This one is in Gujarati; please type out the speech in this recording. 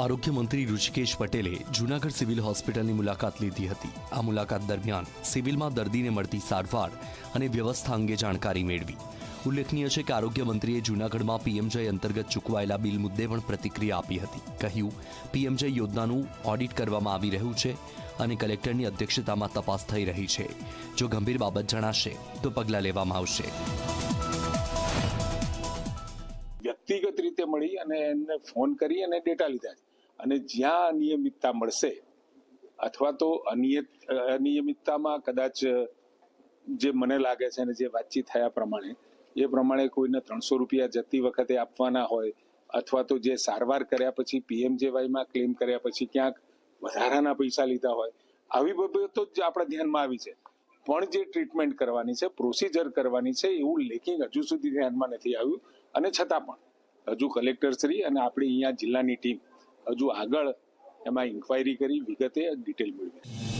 આરોગ્ય મંત્રી ઋષિકેશ પટેલે જૂનાગઢ સિવિલ હોસ્પિટલની મુલાકાત લીધી હતી। આ મુલાકાત દરમિયાન સિવિલમાં દર્દીને મળતી સારવાર અને વ્યવસ્થા અંગે જાણકારી મેળવી। ઉલ્લેખનીય છે કે આરોગ્ય મંત્રીએ જૂનાગઢમાં પીએમજય અંતર્ગત ચૂકવાયેલા બિલ મુદ્દે પણ પ્રતિક્રિયા આપી હતી। કહ્યું, પીએમજય યોજનાનું ઓડિટ કરવામાં આવી રહ્યું છે અને કલેક્ટરની અધ્યક્ષતામાં તપાસ થઈ રહી છે। જો ગંભીર બાબત જણાશે તો પગલાં લેવામાં આવશે। વ્યક્તિગત રીતે મળી અને એમને ફોન કરી અને ડેટા લીધા છે અને જ્યાં અનિયમિતતા મળશે અથવા તો અનિયમિતતામાં કદાચ જે મને લાગે છે અને જે વાતચીત થયા પ્રમાણે એ પ્રમાણે કોઈને 300 રૂપિયા જતી વખતે આપવાના હોય અથવા તો જે સારવાર કર્યા પછી પીએમજેવાયમાં ક્લેમ કર્યા પછી ક્યાંક વધારાના પૈસા લીધા હોય, આવી બાબતો જ આપણા ધ્યાનમાં આવી છે। પણ જે ટ્રીટમેન્ટ કરવાની છે, પ્રોસિજર કરવાની છે, એવું લેખિંગ હજુ સુધી ધ્યાનમાં નથી આવ્યું અને છતાં પણ હજુ કલેક્ટરશ્રી અને આપણી અહીંયા જિલ્લાની ટીમ હજુ આગળ એમાં ઇન્ક્વાયરી કરી વિગતે ડિટેલ મેળવી।